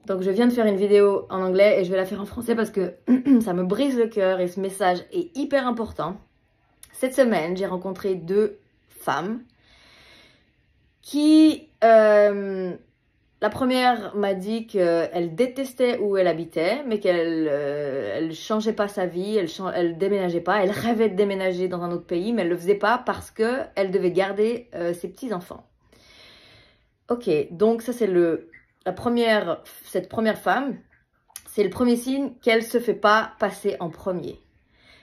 Donc je viens de faire une vidéo en anglais et je vais la faire en français parce que ça me brise le cœur et ce message est hyper important. Cette semaine, j'ai rencontré 2 femmes qui... la première m'a dit qu'elle détestait où elle habitait, mais qu'elle elle changeait pas sa vie, elle déménageait pas. Elle rêvait de déménager dans un autre pays, mais elle le faisait pas parce qu'elle devait garder ses petits-enfants. Ok, donc ça c'est cette première femme, c'est le premier signe qu'elle se fait pas passer en premier.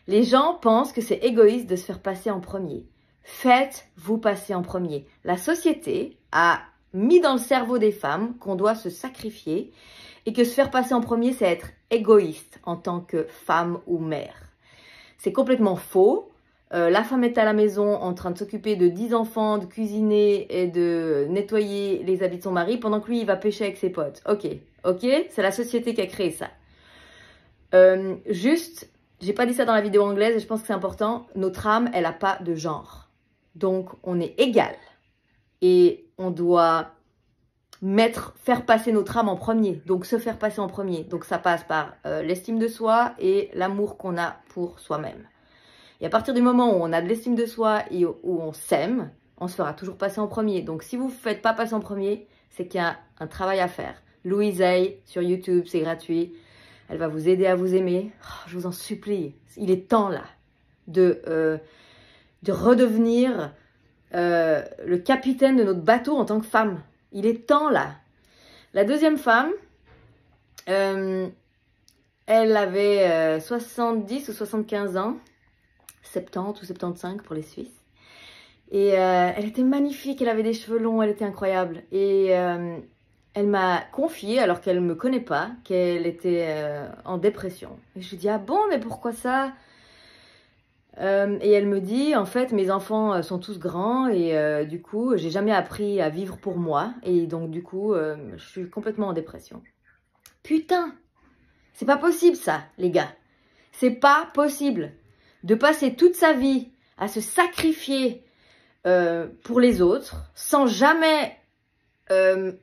Les gens pensent que c'est égoïste de se faire passer en premier. Faites-vous passer en premier. La société a mis dans le cerveau des femmes qu'on doit se sacrifier et que se faire passer en premier, c'est être égoïste en tant que femme ou mère. C'est complètement faux. La femme est à la maison en train de s'occuper de 10 enfants, de cuisiner et de nettoyer les habits de son mari pendant que lui, il va pêcher avec ses potes. Ok, c'est la société qui a créé ça. J'ai pas dit ça dans la vidéo anglaise et je pense que c'est important. Notre âme, elle n'a pas de genre. Donc, on est égal. Et on doit faire passer notre âme en premier. Donc, se faire passer en premier. Donc, ça passe par l'estime de soi et l'amour qu'on a pour soi-même. Et à partir du moment où on a de l'estime de soi et où on s'aime, on se fera toujours passer en premier. Donc, si vous ne vous faites pas passer en premier, c'est qu'il y a un travail à faire. Louise Hay sur YouTube, c'est gratuit. Elle va vous aider à vous aimer. Oh, je vous en supplie. Il est temps, là, de redevenir le capitaine de notre bateau en tant que femme. Il est temps, là. La deuxième femme, elle avait 70 ou 75 ans. 70 ou 75 pour les Suisses. Et elle était magnifique, elle avait des cheveux longs, elle était incroyable. Et elle m'a confié, alors qu'elle ne me connaît pas, qu'elle était en dépression. Et je lui dis, ah bon, mais pourquoi ça? Et elle me dit, en fait, mes enfants sont tous grands et du coup, j'ai jamais appris à vivre pour moi. Et donc, du coup, je suis complètement en dépression. Putain, c'est pas possible ça, les gars. C'est pas possible de passer toute sa vie à se sacrifier pour les autres, sans jamais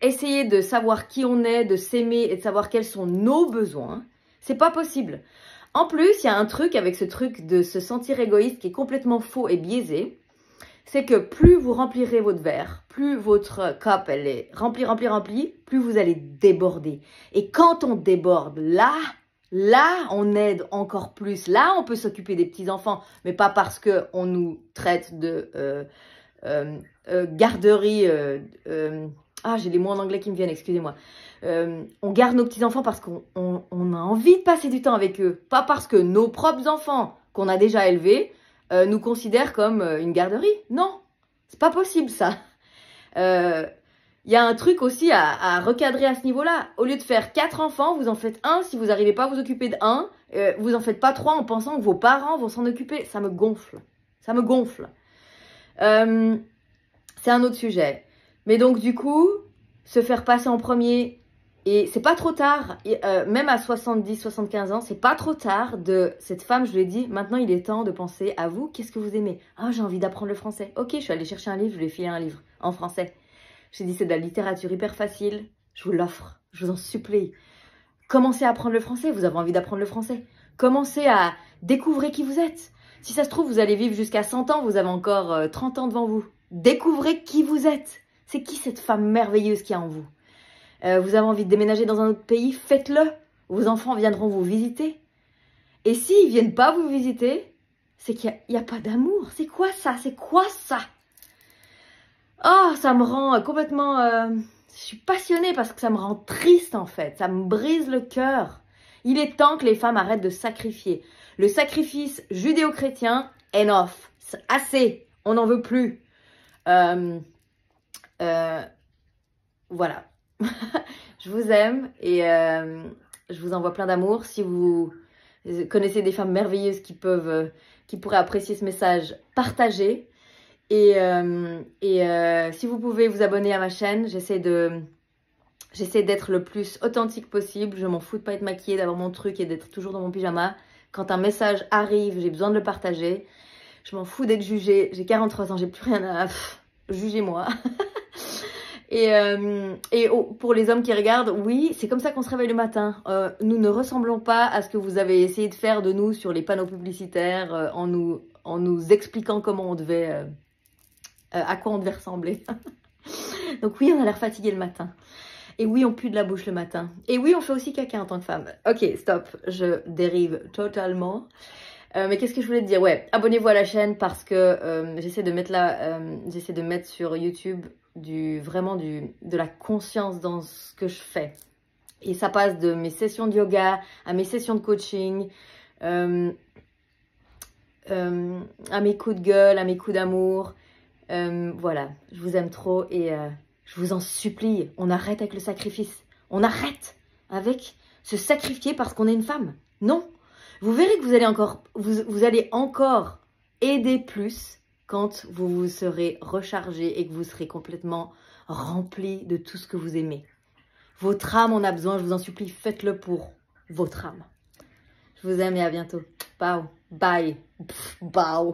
essayer de savoir qui on est, de s'aimer et de savoir quels sont nos besoins. C'est pas possible. En plus, il y a un truc avec ce truc de se sentir égoïste qui est complètement faux et biaisé. C'est que plus vous remplirez votre verre, plus votre cup elle est remplie, plus vous allez déborder. Et quand on déborde, là, on aide encore plus. Là, on peut s'occuper des petits-enfants, mais pas parce qu'on nous traite de garderie. J'ai les mots en anglais qui me viennent, excusez-moi. On garde nos petits-enfants parce qu'on a envie de passer du temps avec eux. Pas parce que nos propres enfants, qu'on a déjà élevés, nous considèrent comme une garderie. Non, c'est pas possible ça. Il y a un truc aussi à recadrer à ce niveau-là. Au lieu de faire 4 enfants, vous en faites un. Si vous n'arrivez pas à vous occuper de un, vous en faites pas 3 en pensant que vos parents vont s'en occuper. Ça me gonfle. Ça me gonfle. C'est un autre sujet. Mais donc, du coup, se faire passer en premier, et c'est pas trop tard, même à 70, 75 ans, c'est pas trop tard de cette femme, je lui ai dit, maintenant il est temps de penser à vous, qu'est-ce que vous aimez? Ah, j'ai envie d'apprendre le français. Ok, je suis allée chercher un livre, je lui ai filé un livre en français. J'ai dit, c'est de la littérature hyper facile, je vous l'offre, je vous en supplie. Commencez à apprendre le français, vous avez envie d'apprendre le français. Commencez à découvrir qui vous êtes. Si ça se trouve, vous allez vivre jusqu'à 100 ans, vous avez encore 30 ans devant vous. Découvrez qui vous êtes. C'est qui cette femme merveilleuse qu'il y a en vous? Vous avez envie de déménager dans un autre pays, faites-le. Vos enfants viendront vous visiter. Et s'ils ne viennent pas vous visiter, c'est qu'il n'y a pas d'amour. C'est quoi ça? C'est quoi ça? Oh, ça me rend complètement... je suis passionnée parce que ça me rend triste en fait. Ça me brise le cœur. Il est temps que les femmes arrêtent de sacrifier. Le sacrifice judéo-chrétien, enough. Assez. On n'en veut plus. Voilà. Je vous aime et je vous envoie plein d'amour. Si vous connaissez des femmes merveilleuses qui pourraient apprécier ce message, partagez. Et si vous pouvez vous abonner à ma chaîne, j'essaie d'être le plus authentique possible. Je m'en fous de pas être maquillée, d'avoir mon truc et d'être toujours dans mon pyjama. Quand un message arrive, j'ai besoin de le partager. Je m'en fous d'être jugée. J'ai 43 ans, j'ai plus rien à... Jugez-moi. Pour les hommes qui regardent, oui, c'est comme ça qu'on se réveille le matin. Nous ne ressemblons pas à ce que vous avez essayé de faire de nous sur les panneaux publicitaires en nous expliquant comment on devait, à quoi on devait ressembler. Donc oui, on a l'air fatigué le matin. Et oui, on pue de la bouche le matin. Et oui, on fait aussi caca en tant que femme. Ok, stop, je dérive totalement. Mais qu'est-ce que je voulais te dire? Ouais, abonnez-vous à la chaîne parce que j'essaie de mettre sur YouTube de la conscience dans ce que je fais. Et ça passe de mes sessions de yoga à mes sessions de coaching, à mes coups de gueule, à mes coups d'amour. Voilà, je vous aime trop et je vous en supplie, on arrête avec le sacrifice. On arrête avec se sacrifier parce qu'on est une femme. Non, vous verrez que vous allez encore aider plus quand vous vous serez rechargé et que vous serez complètement rempli de tout ce que vous aimez. Votre âme en a besoin, je vous en supplie, faites-le pour votre âme. Je vous aime et à bientôt. Bye. Bye. Bye.